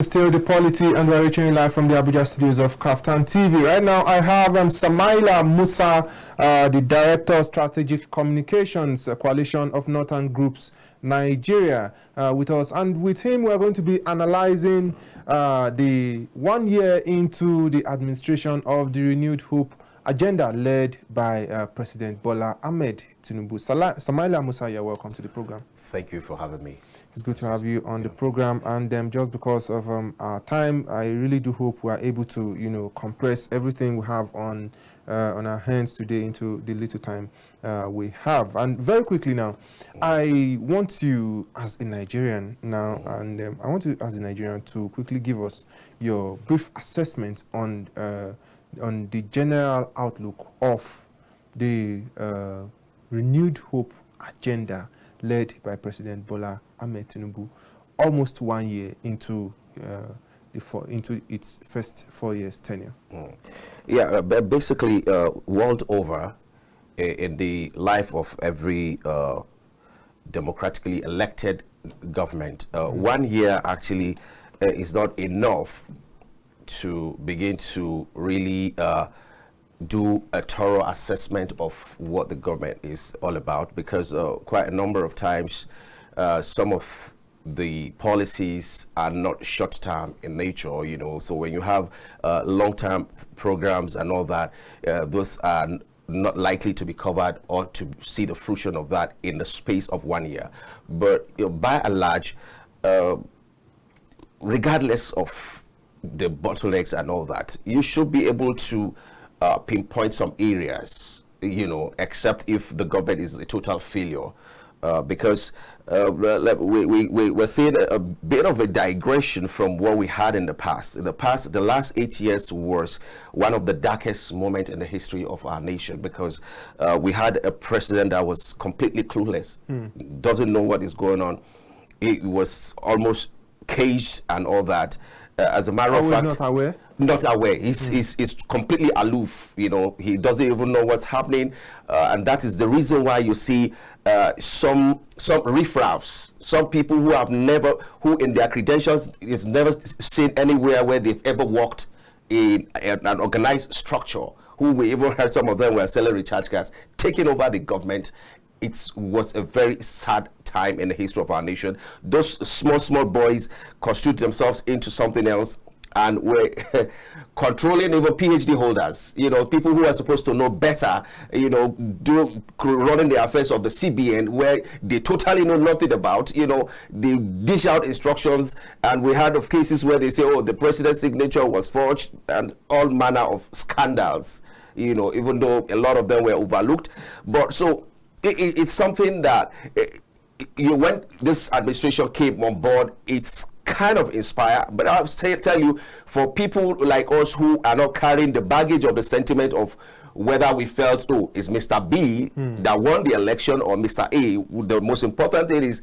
Still the POLITY, and we're reaching live from the Abuja studios of Kaftan TV. Right now, I have Samila Musa, the Director of Strategic Communications, Coalition of Northern Groups, Nigeria, with us. And with him, we're going to be analyzing the 1 year into the administration of the Renewed Hope agenda led by President Bola Ahmed Tinubu. Samila Musa, you're welcome to the program. Thank you for having me. It's good to have you on the program, and just because of our time, I really do hope we are able to, compress everything we have on our hands today into the little time we have. And very quickly now, I want you as a Nigerian now, and I want you as a Nigerian to quickly give us your brief assessment on the general outlook of the Renewed Hope agenda led by President Bola Ahmed Tinubu, almost 1 year into its first 4 years tenure. Yeah, basically, world over, in the life of every democratically elected government, 1 year actually is not enough to begin to really do a thorough assessment of what the government is all about, because quite a number of times some of the policies are not short-term in nature, so when you have long-term programs and all that, those are not likely to be covered or to see the fruition of that in the space of 1 year. But by and large, regardless of the bottlenecks and all that, you should be able to pinpoint some areas, except if the government is a total failure, because we're seeing a bit of a digression from what we had in the past. In the past, the last 8 years was one of the darkest moments in the history of our nation, because we had a president that was completely clueless, doesn't know what is going on. He was almost caged and all that. As a matter of fact, not aware. Not aware. He's completely aloof. He doesn't even know what's happening, and that is the reason why you see some riffraffs, some people who in their credentials, have never seen anywhere where they've ever worked in an organized structure. Who we even heard some of them were selling recharge cards, taking over the government. It was a very sad time in the history of our nation. Those small boys constitute themselves into something else, and were controlling even PhD holders, people who are supposed to know better, running the affairs of the CBN, where they totally know nothing about, they dish out instructions, and we heard of cases where they say, oh, the president's signature was forged, and all manner of scandals, even though a lot of them were overlooked. But so it's something that when this administration came on board, it's kind of inspired. But I'll tell you, for people like us who are not carrying the baggage of the sentiment of whether we felt, oh, it's Mr. B that won the election or Mr. A, the most important thing is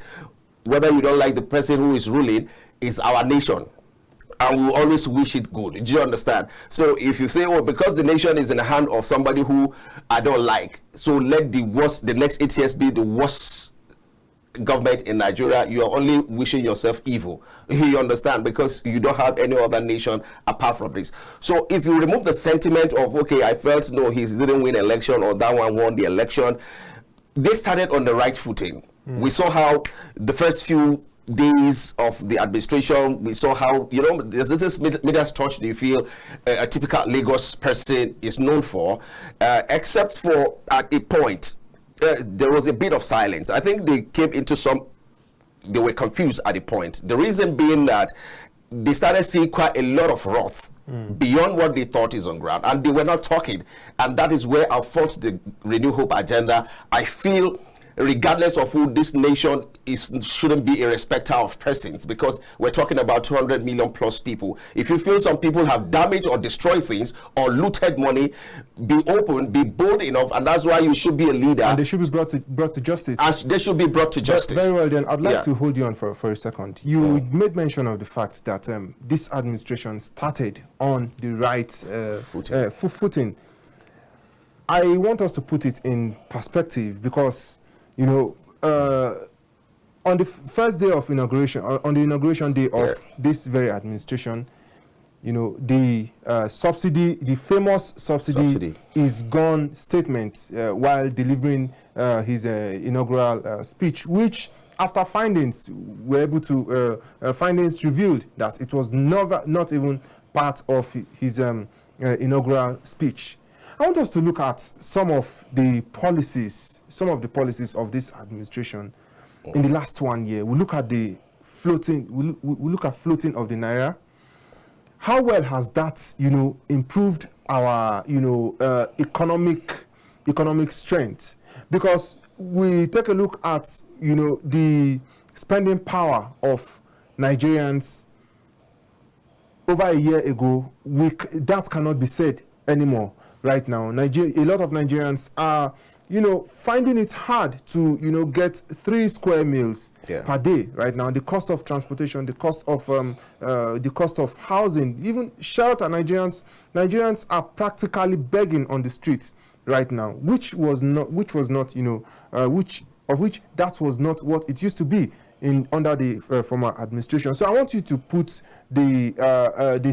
whether you don't like the person who is ruling, is our nation. And we always wish it good. Do you understand? So if you say, oh, because the nation is in the hand of somebody who I don't like, so let the next 8 years be the worst government in Nigeria, you are only wishing yourself evil. You understand? Because you don't have any other nation apart from this. So if you remove the sentiment of, okay, I felt, no, he didn't win election, or that one won the election, they started on the right footing. We saw how the first few days of the administration, we saw how, there's this Midas touch do you feel a typical Lagos person is known for, except for at a point, there was a bit of silence. I think they came into they were confused at a point. The reason being that they started seeing quite a lot of wrath beyond what they thought is on ground, and they were not talking. And that is where I fought the Renew Hope agenda. I feel regardless of who this nation is, shouldn't be a respecter of persons, because we're talking about 200 million plus people. If you feel some people have damaged or destroyed things or looted money, be open, be bold enough, and that's why you should be a leader. And they should be brought to justice. And they should be brought to justice. Very well then, I'd like to hold you on for a second. You made mention of the fact that this administration started on the right footing. I want us to put it in perspective, because on the first day of inauguration, on the inauguration day of this very administration, you know, the subsidy, the famous subsidy is gone statement while delivering his inaugural speech, which after findings were able to findings revealed that it was not even part of his inaugural speech. I want us to look at some of the policies of this administration in the last 1 year. We look at the floating. We look at floating of the naira. How well has that, you know, improved our, you know, economic strength? Because we take a look at, you know, the spending power of Nigerians over a year ago. That cannot be said anymore right now. A lot of Nigerians are, you know, finding it hard to, you know, get 3 square meals per day right now. The cost of transportation, the cost of housing, even shelter. Nigerians are practically begging on the streets right now, which was not, you know, which that was not what it used to be under the former administration. So I want you to put they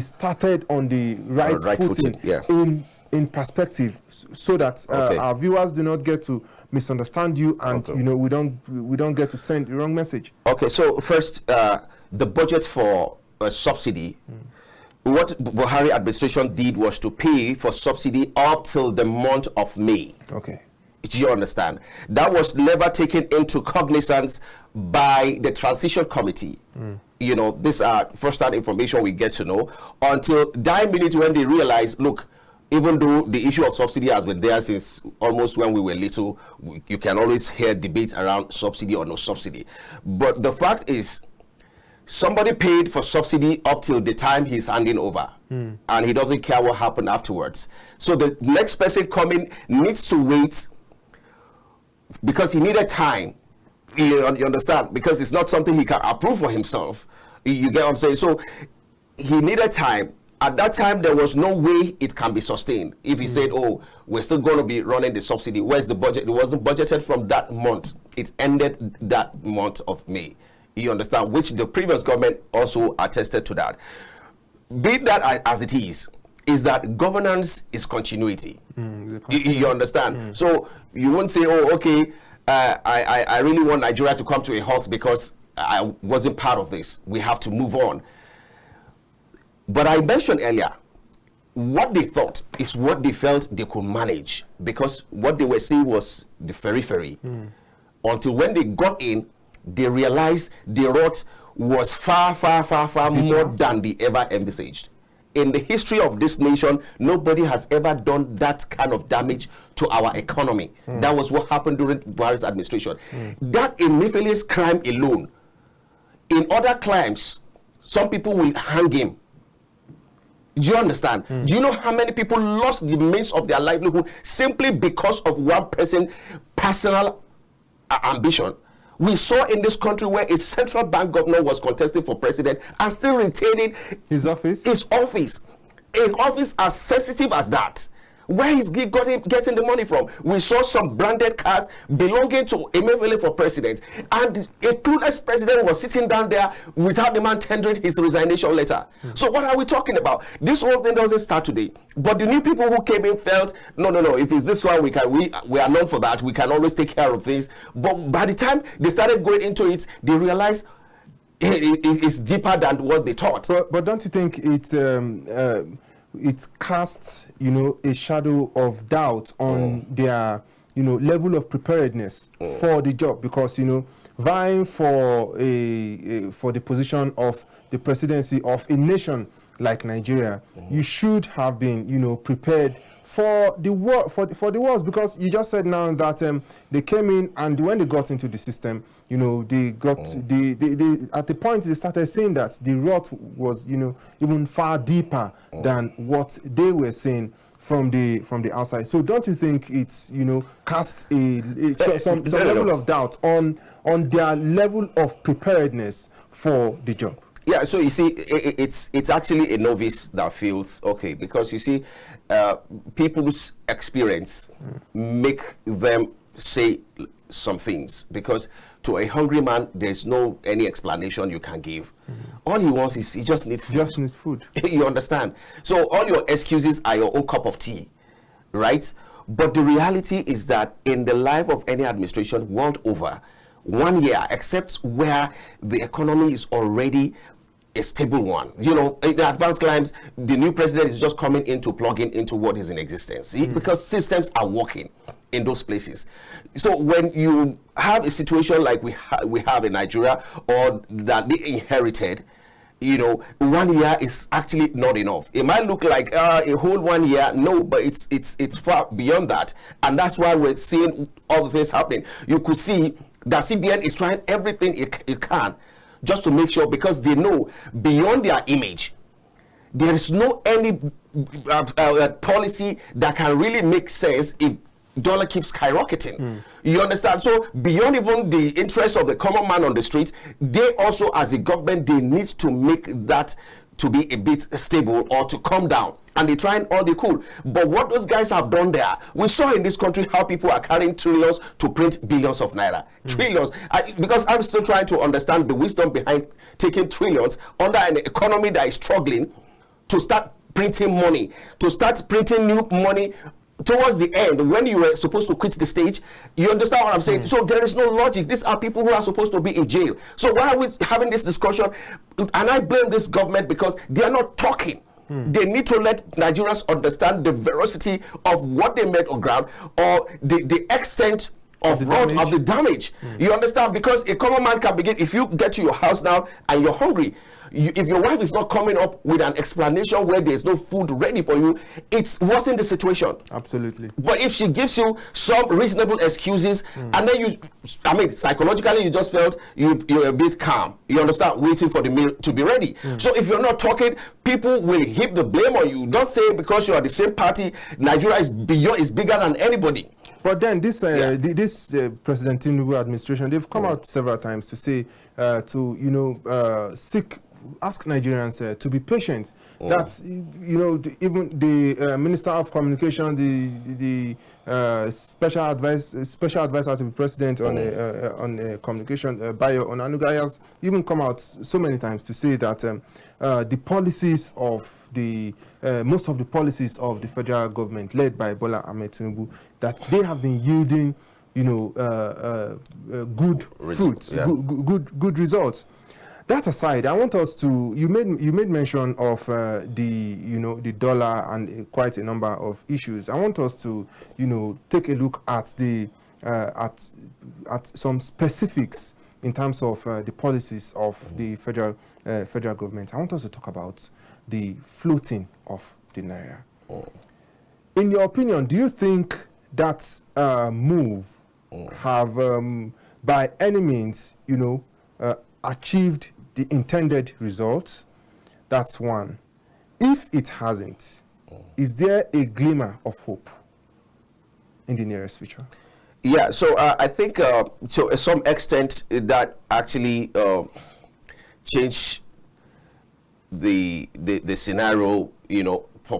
started on the right footing in perspective, so that our viewers do not get to misunderstand you, and you know, we don't get to send the wrong message. Okay, so first, the budget for subsidy. What Buhari administration did was to pay for subsidy up till the month of May. Okay. Do you understand? That was never taken into cognizance by the transition committee. You know, these are first-hand information we get to know until that minute when they realize, look, even though the issue of subsidy has been there since almost when we were little, you can always hear debates around subsidy or no subsidy. But the fact is, somebody paid for subsidy up till the time he's handing over, and he doesn't care what happened afterwards. So the next person coming needs to wait because he needed time. You understand? Because it's not something he can approve for himself. You get what I'm saying? So he needed time. At that time, there was no way it can be sustained. If he said, oh, we're still going to be running the subsidy, where's the budget? It wasn't budgeted from that month. It ended that month of May. You understand? Which the previous government also attested to that. Be that as it is that governance is continuity. You understand? So you won't say, oh, okay, I really want Nigeria to come to a halt because I wasn't part of this. We have to move on. But I mentioned earlier, what they thought is what they felt they could manage, because what they were saying was the periphery. Until when they got in, they realized the rot was far more than they ever envisaged. In the history of this nation, nobody has ever done that kind of damage to our economy. That was what happened during Buhari's administration. That Emefiele's crime alone, in other crimes, some people will hang him. Do you understand? Do you know how many people lost the means of their livelihood simply because of one person's personal ambition? We saw in this country where a central bank governor was contesting for president and still retaining his office. An office as sensitive as that. Where is he getting the money from? We saw some branded cars belonging to Emefiele for president, and a clueless president was sitting down there without the man tendering his resignation letter. So what are we talking about? This whole thing doesn't start today. But the new people who came in felt, no, if it's this one, we are known for that. We can always take care of things. But by the time they started going into it, they realized it's deeper than what they thought. But don't you think it casts, you know, a shadow of doubt on their, you know, level of preparedness for the job? Because, you know, vying for the position of the presidency of a nation like Nigeria, you should have been, you know, prepared for the worst, because you just said now that they came in, and when they got into the system, you know, they got they at the point they started saying that the rot was, you know, even far deeper than what they were saying from the outside. So don't you think it's, you know, casts some level of doubt on their level of preparedness for the job? Yeah, so you see, it's actually a novice that feels okay, because you see, people's experience make them say some things, because to a hungry man, there's no any explanation you can give. All he wants is he just needs food. Just needs food. You understand? So all your excuses are your own cup of tea, right? But the reality is that in the life of any administration world over, 1 year, except where the economy is already a stable one. You know, in the advanced climes, the new president is just coming in to plug into what is in existence. Because systems are working in those places. So when you have a situation like we have in Nigeria, or that they inherited, you know, 1 year is actually not enough. It might look like a whole 1 year, no, but it's far beyond that. And that's why we're seeing all the things happening. You could see that CBN is trying everything it can just to make sure, because they know beyond their image, there is no any policy that can really make sense if dollar keeps skyrocketing. You understand? So beyond even the interest of the common man on the streets, they also, as a government, they need to make that to be a bit stable or to come down. And they're trying all they could. But what those guys have done there, we saw in this country how people are carrying trillions to print billions of naira. Trillions. Because I'm still trying to understand the wisdom behind taking trillions under an economy that is struggling, to start printing money, to start printing new money towards the end when you were supposed to quit the stage. You understand what I'm saying? So there is no logic. These are people who are supposed to be in jail. So why are we having this discussion? And I blame this government because they are not talking. They need to let Nigerians understand the veracity of what they made on ground, or the extent of the damage. You understand? Because a common man can begin, if you get to your house now and you're hungry, if your wife is not coming up with an explanation where there's no food ready for you, it's worsening the situation. Absolutely. But if she gives you some reasonable excuses, and then psychologically you just felt you're a bit calm. You understand? Waiting for the meal to be ready. So if you're not talking, people will heap the blame on you. Don't say because you are the same party, Nigeria is bigger than anybody. But then this President Tinubu administration, they've come out several times to say ask Nigerians to be patient. That's even the Minister of Communication, the special advisor to the president on communication, Bayo Onanuga, has even come out so many times to say that the policies of most of the policies of the federal government led by Bola Ahmed Tinubu, that they have been yielding good fruits, good results. That aside, I want us to, you made mention of the dollar and quite a number of issues. I want us to take a look at at some specifics in terms of the policies of the federal government. I want us to talk about the floating of the naira. In your opinion, do you think that move have by any means achieved the intended results? That's one. If it hasn't, is there a glimmer of hope in the nearest future? Yeah, so I think to some extent that actually changed the scenario,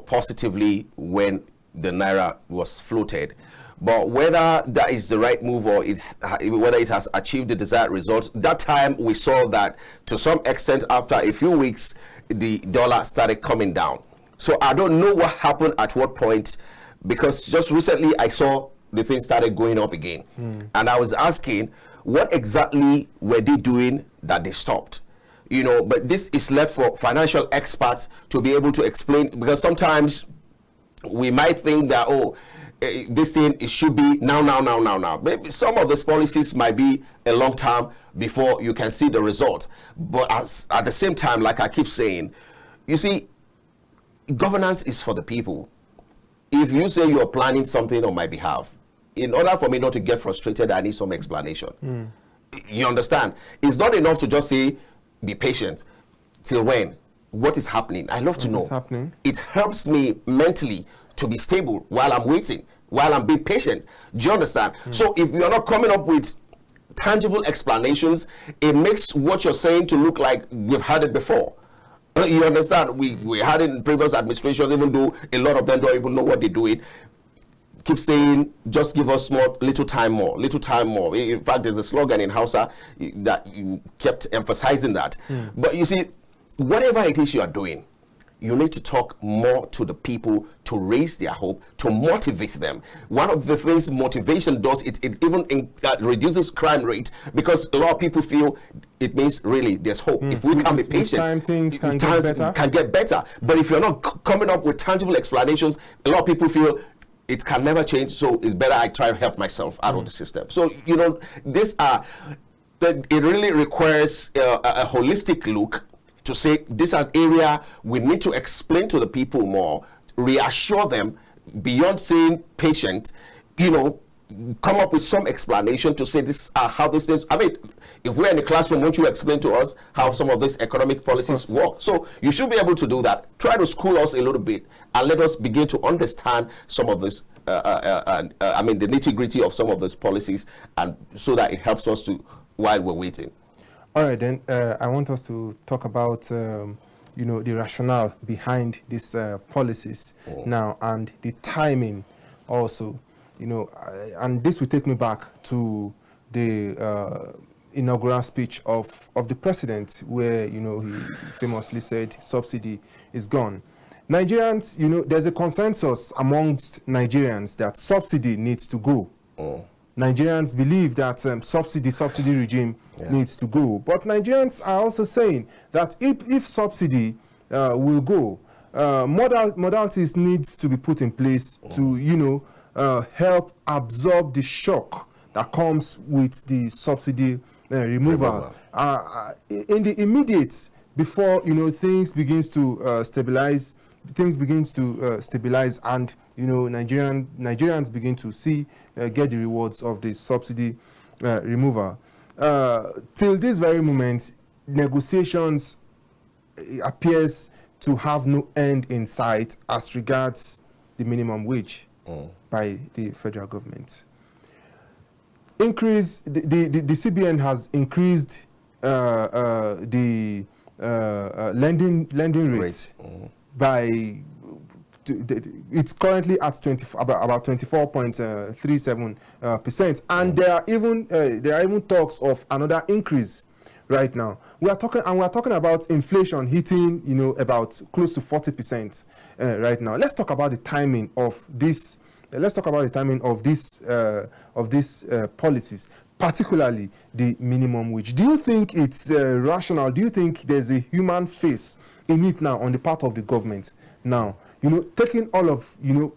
positively when the naira was floated. But whether that is the right move or whether it has achieved the desired result, that time we saw that to some extent after a few weeks, the dollar started coming down. So I don't know what happened at what point, because just recently I saw the thing started going up again. And I was asking, what exactly were they doing that they stopped? But this is left for financial experts to be able to explain, because sometimes we might think that, this thing, it should be now. Maybe some of these policies might be a long time before you can see the result. But at the same time, like I keep saying, you see, governance is for the people. If you say you're planning something on my behalf, in order for me not to get frustrated, I need some explanation. You understand? It's not enough to just say, be patient. Till when? What is happening? I love to know. Happening? It helps me mentally to be stable while I'm waiting, while I'm being patient. Do you understand? So if you're not coming up with tangible explanations, it makes what you're saying to look like we've had it before. You understand? We had it in previous administrations, even though a lot of them don't even know what they're doing. keep saying, just give us more, little time more, little time more. In fact, there's a slogan in Hausa that you kept emphasizing that. But you see, whatever it is you are doing, you need to talk more to the people to raise their hope, to motivate them. One of the things motivation does, it even reduces crime rate, because a lot of people feel it means really there's hope. If we can be patient, time things can get better. But if you're not coming up with tangible explanations, a lot of people feel it can never change, so it's better I try to help myself out of the system. So, you know, it really requires a holistic look to say this is an area we need to explain to the people more, reassure them beyond saying patient, you know, come up with some explanation to say this how this is. I mean, if we're in the classroom, won't you explain to us how some of these economic policies work? So you should be able to do that. Try to school us a little bit and let us begin to understand some of this, I mean, the nitty-gritty of some of these policies, and so that it helps us to while we're waiting. All right, then I want us to talk about, you know, the rationale behind these policies now, and the timing also, you know, and this will take me back to the inaugural speech of the president, where, you know, he famously said subsidy is gone. Nigerians, you know, there's a consensus amongst Nigerians that subsidy needs to go. Nigerians believe that subsidy regime needs to go. But Nigerians are also saying that if subsidy will go, modalities needs to be put in place to, you know, help absorb the shock that comes with the subsidy removal. In the immediate, before, you know, things begins to stabilize, and, you know, Nigerians begin to see get the rewards of the subsidy removal. Till this very moment, negotiations appears to have no end in sight as regards the minimum wage by the federal government. The CBN has increased the lending rate by it's currently at about 24.37%, and there are even talks of another increase right now. We are talking about inflation hitting, you know, about close to 40% right now. Let's talk about the timing of this. Let's talk about the timing of these policies, particularly the minimum wage. Do you think it's rational? Do you think there's a human face in it now on the part of the government now? You know, taking all of, you know,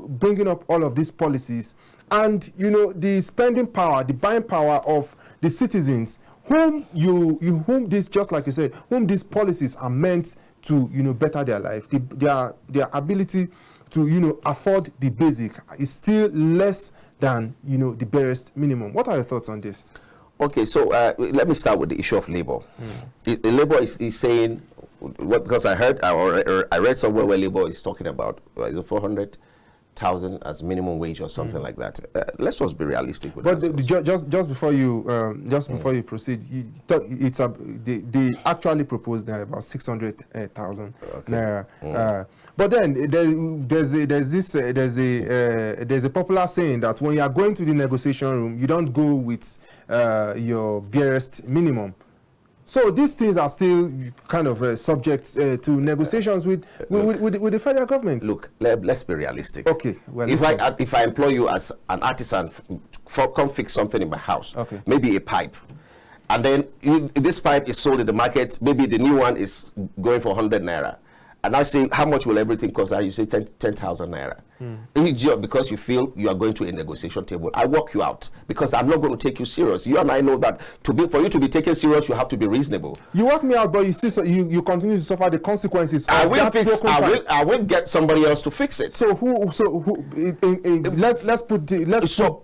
bringing up all of these policies, and, you know, the spending power, the buying power of the citizens, whom this, just like you said, whom these policies are meant to, you know, better their life, their ability to, you know, afford the basic is still less than, you know, the barest minimum. What are your thoughts on this? Okay, so let me start with the issue of labor. The labor is saying, because I read somewhere where labor is talking about 400,000 as minimum wage or something like that. Let's just be realistic with that. But just before you before you proceed, they actually proposed about 600,000 naira. But then there's a popular saying that when you are going to the negotiation room, you don't go with your barest minimum. So these things are still kind of subject to negotiations with the federal government. Look, let's be realistic. Okay. Well, if I employ you as an artisan, come fix something in my house, maybe a pipe, and then this pipe is sold in the market, maybe the new one is going for 100 naira. And I say, how much will everything cost? You say 10,000 naira. Because you feel you are going to a negotiation table, I walk you out because I'm not going to take you serious. You and I know that for you to be taken serious, you have to be reasonable. You walk me out, but you continue to suffer the consequences. I will get somebody else to fix it. So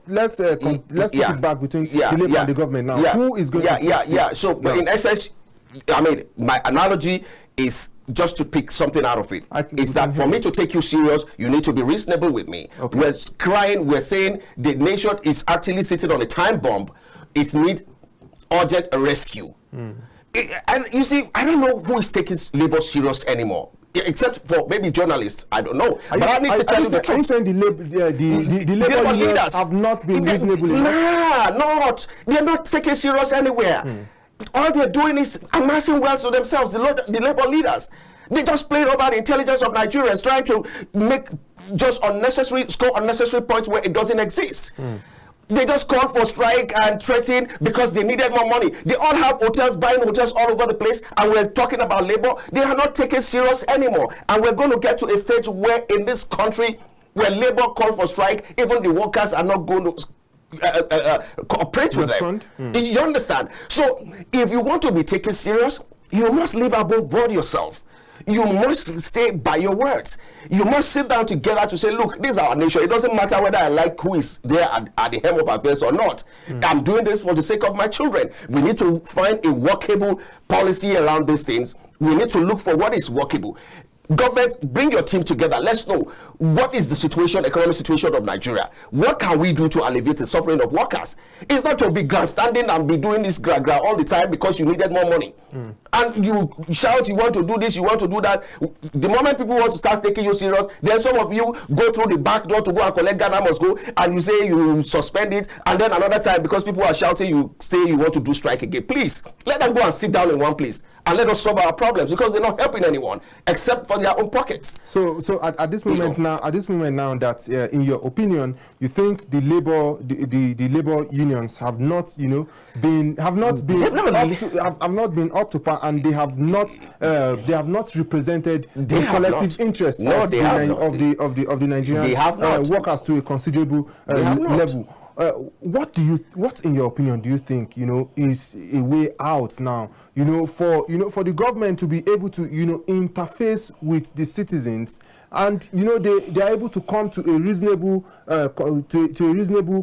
let's put it back between the labor and the government now. Who is going to fix this? So but in essence, I mean, my analogy is just to pick something out of it. Is that for me to take you serious, you need to be reasonable with me. We're saying the nation is actually sitting on a time bomb. It needs urgent rescue. And you see, I don't know who is taking labor serious anymore. except for maybe journalists. I don't know. But I need to tell you the truth. Are you saying the labor leaders have not been reasonable enough? Nah, they're not taken serious anywhere. All they're doing is amassing wealth to themselves, the labor leaders. They just played over the intelligence of Nigerians, trying to make score unnecessary points where it doesn't exist. They just called for strike and threatened because they needed more money. They all have hotels, buying hotels all over the place, and we're talking about labor. They are not taken serious anymore. And we're going to get to a stage where in this country, where labor call for strike, even the workers are not going to cooperate with them. You understand? So if you want to be taken serious, you must live above board yourself. You must stay by your words. You must sit down together to say, look, this is our nation. It doesn't matter whether I like who is there at the helm of affairs or not. I'm doing this for the sake of my children. We need to find a workable policy around these things. We need to look for what is workable. Government, bring your team together. Let's know what is the situation, economic situation of Nigeria. What can we do to alleviate the suffering of workers? It's not to be grandstanding and be doing this gra all the time because you needed more money. And you shout, you want to do this, you want to do that. The moment people want to start taking you serious, then some of you go through the back door to go and collect Ghana must go, and you say you suspend it, and then another time because people are shouting, you say you want to do strike again. Please, let them go and sit down in one place and let us solve our problems, because they're not helping anyone except for their own pockets. So at this moment now, that in your opinion, you think the labor unions have not been up to par, and they have not represented the collective interest of the Nigerian workers to a considerable level. What in your opinion do you think is a way out now for the government to be able to interface with the citizens, and they are able to come to a reasonable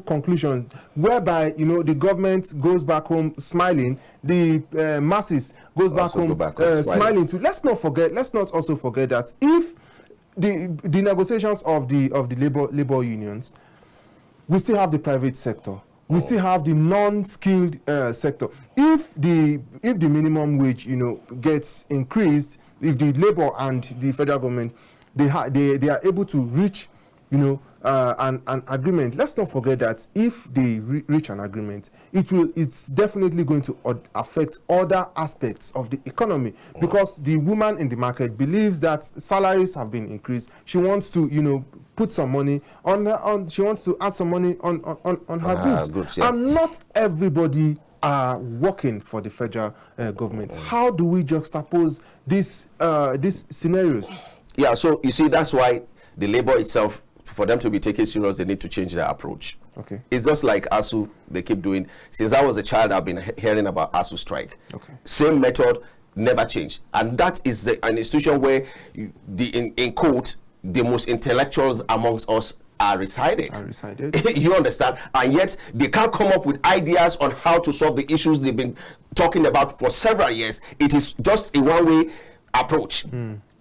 conclusion whereby the government goes back home smiling, the masses goes back home smiling too. Let's not also forget that if the negotiations of the labor unions, we still have the private sector. We still have the non-skilled sector. If the minimum wage, gets increased, if the labor and the federal government they are able to reach, an agreement. Let's not forget that if they reach an agreement, it's definitely going to affect other aspects of the economy, because the woman in the market believes that salaries have been increased. She wants to, put some money on she wants to add some money on her goods. Yeah. And not everybody are working for the federal government. How do we juxtapose these scenarios? Yeah, so you see, that's why the labor itself, for them to be taken serious, they need to change their approach. Okay. It's just like ASU, they keep doing. Since I was a child, I've been hearing about ASU strike. Okay. Same method, never changed. And that is an institution where, in quote, the most intellectuals amongst us are resided. You understand? And yet, they can't come up with ideas on how to solve the issues they've been talking about for several years. It is just a one-way approach.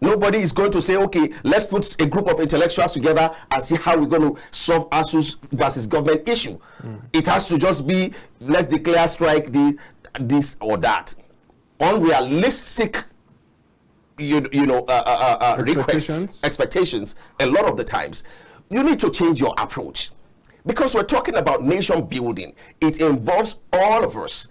Nobody is going to say, okay, let's put a group of intellectuals together and see how we're going to solve ASU's versus government issue. It has to just be, let's declare strike this or that. Unrealistic, expectations, a lot of the times. You need to change your approach, because we're talking about nation building. It involves all of us.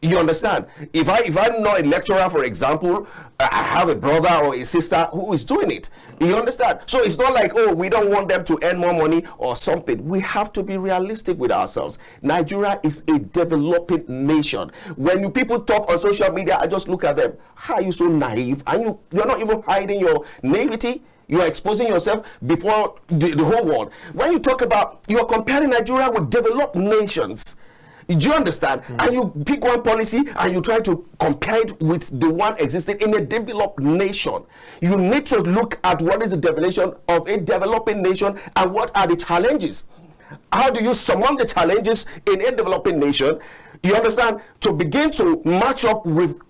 You understand? If I'm not a lecturer, for example, I have a brother or a sister who is doing it. You understand? So it's not like, oh, we don't want them to earn more money or something. We have to be realistic with ourselves. Nigeria is a developing nation. When people talk on social media, I just look at them. How are you so naive? And you're not even hiding your naivety. You are exposing yourself before the whole world. When you talk about, you are comparing Nigeria with developed nations. Do you understand? And you pick one policy and you try to compare it with the one existing in a developed nation. You need to look at what is the definition of a developing nation and what are the challenges. How do you surmount the challenges in a developing nation? You understand? To begin to match up with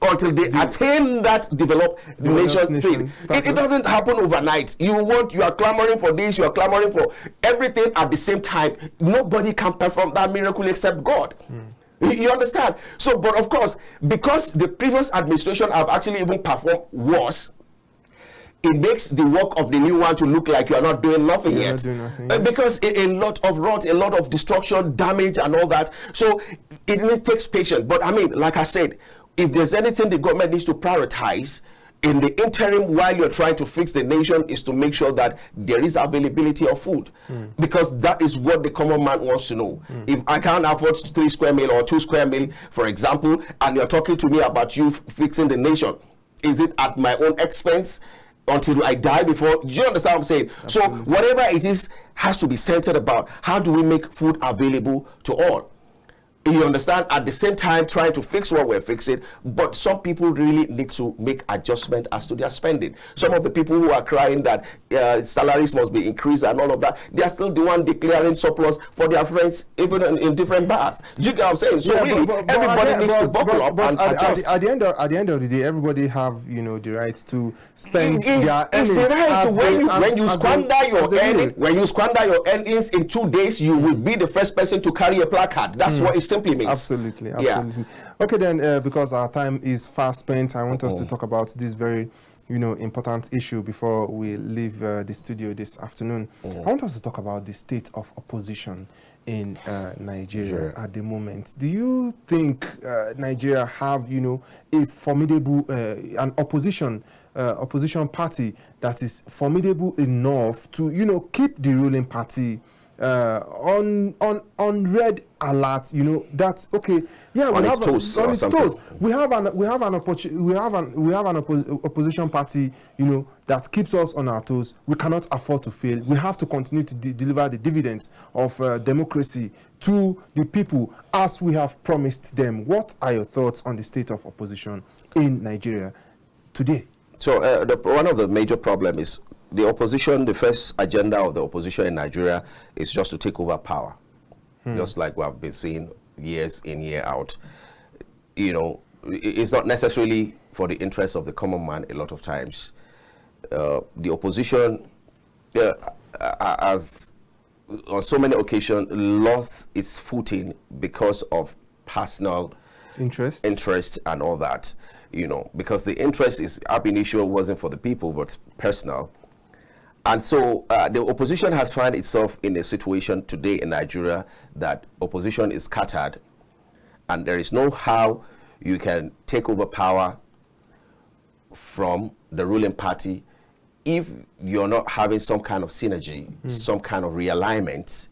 until they attain that developed nation thing. It doesn't happen overnight. You are clamoring for this, you are clamoring for everything at the same time. Nobody can perform that miracle except God. You understand? So, but of course, because the previous administration have actually even performed worse, it makes the work of the new one to look like you are not doing nothing yet. Not doing nothing yet. Because a lot of rot, a lot of destruction, damage, and all that. So it takes patience. But I mean, like I said, if there's anything the government needs to prioritize in the interim while you're trying to fix the nation, is to make sure that there is availability of food, because that is what the common man wants to know. If I can't afford 3 square meal or 2 square meal, for example, and you're talking to me about you fixing the nation, is it at my own expense until I die before? Do you understand what I'm saying? Absolutely. So whatever it is has to be centered about how do we make food available to all. You understand? At the same time, trying to fix what we're fixing, but some people really need to make adjustment as to their spending. Some of the people who are crying that salaries must be increased and all of that, they are still the one declaring surplus for their friends, even in different bars. Do you get what I'm saying? So really, everybody needs to buckle up and adjust. At the end of the day, everybody have the right to spend their earnings. It's the right. When you squander your earnings in 2 days, you will be the first person to carry a placard. That's what it's simply means. Absolutely. Yeah. Okay, then because our time is fast spent, I want us to talk about this very important issue before we leave the studio this afternoon. I want us to talk about the state of opposition in Nigeria at the moment. Do you think Nigeria have a formidable an opposition party that is formidable enough to keep the ruling party on red alert, that's okay. Yeah, we have an opposition party, that keeps us on our toes. We cannot afford to fail. We have to continue to deliver the dividends of democracy to the people as we have promised them. What are your thoughts on the state of opposition in Nigeria today? So one of the major problems is the opposition. The first agenda of the opposition in Nigeria is just to take over power, just like we have been seeing years in, year out. It's not necessarily for the interest of the common man. A lot of times, the opposition has, on so many occasions, lost its footing because of personal interest and all that. Because the interest is ab initio wasn't for the people but personal. And so the opposition has found itself in a situation today in Nigeria that opposition is scattered, and there is no how you can take over power from the ruling party if you're not having some kind of synergy, some kind of realignment.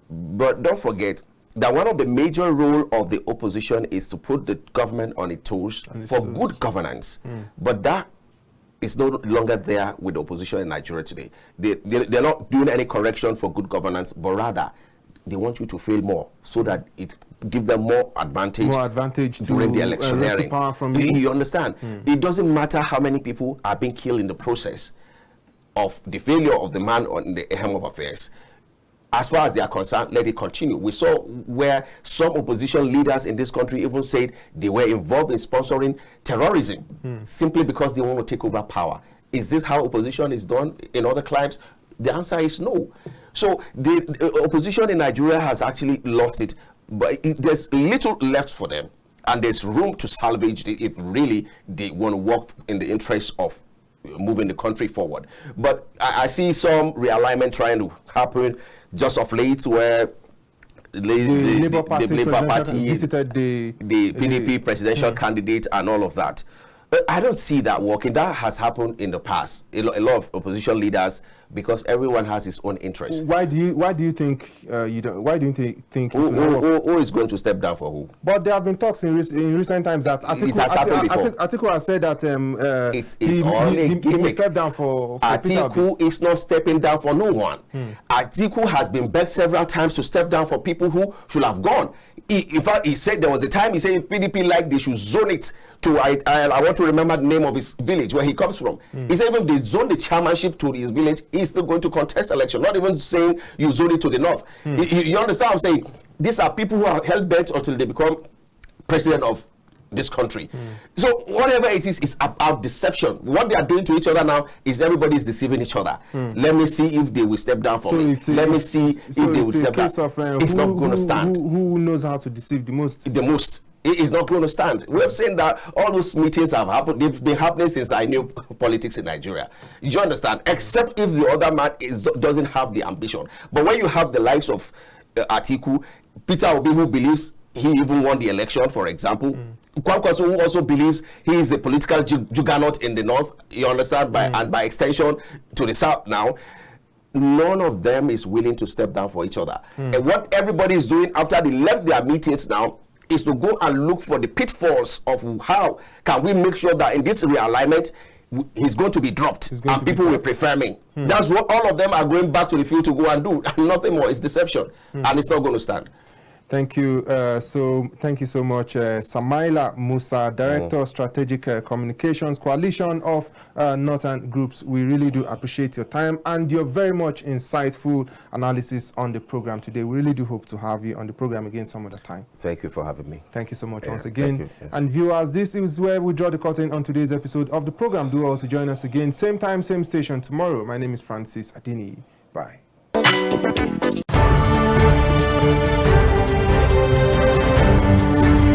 But don't forget that one of the major roles of the opposition is to put the government on its toes for good governance. But that is no longer there with the opposition in Nigeria today. They're not doing any correction for good governance, but rather they want you to fail more so that it gives them more advantage during the electioneering. You understand? It doesn't matter how many people are being killed in the process of the failure of the man on the helm of affairs. As far as they are concerned, let it continue. We saw where some opposition leaders in this country even said they were involved in sponsoring terrorism simply because they want to take over power. Is this how opposition is done in other climes? The answer is no. So the opposition in Nigeria has actually lost it, but there's little left for them, and there's room to salvage it if really they want to work in the interest of moving the country forward. But I see some realignment trying to happen just of late, where the Labour Party visited the PDP presidential candidate and all of that. But I don't see that working. That has happened in the past. A lot of opposition leaders, because everyone has his own interest. Why do you think you don't? Why do you think who is going to step down for who? But there have been talks in recent times that Atiku has said that he will step down for Atiku is not stepping down for no one. Atiku has been begged several times to step down for people who should have gone. In fact, he said there was a time he said if PDP like they should zone it to I want to remember the name of his village where he comes from. He said even if they zone the chairmanship to his village, he's still going to contest election. Not even saying you zone it to the north. You understand what I'm saying? These are people who are held bent until they become president of this country. So whatever it is, it's about deception. What they are doing to each other now is everybody is deceiving each other. Let me see if they will step down for me. Let me see if they will step down. It's not going to stand. Who knows how to deceive the most? The most. It is not going to stand. We have seen that all those meetings have happened. They've been happening since I knew politics in Nigeria. You understand? Except if the other man doesn't have the ambition. But when you have the likes of Atiku, Peter Obi, who believes he even won the election, for example, Kwankwaso, who also believes he is a political juggernaut in the north, you understand, and by extension to the south now, none of them is willing to step down for each other. And what everybody is doing after they left their meetings now is to go and look for the pitfalls of how can we make sure that in this realignment, he's going to be dropped and people will prefer me. That's what all of them are going back to the field to go and do. And nothing more. It's deception. And it's not going to stand. Thank you. Thank you so much, Samila Musa, Director Strategic Communications Coalition of Northern Groups. We really do appreciate your time and your very much insightful analysis on the program today. We really do hope to have you on the program again some other time. Thank you for having me. Thank you so much once again. Thank you. Yes. And viewers, this is where we draw the curtain on today's episode of the program. Do all to join us again, same time, same station tomorrow. My name is Francis Adeniyi. Bye.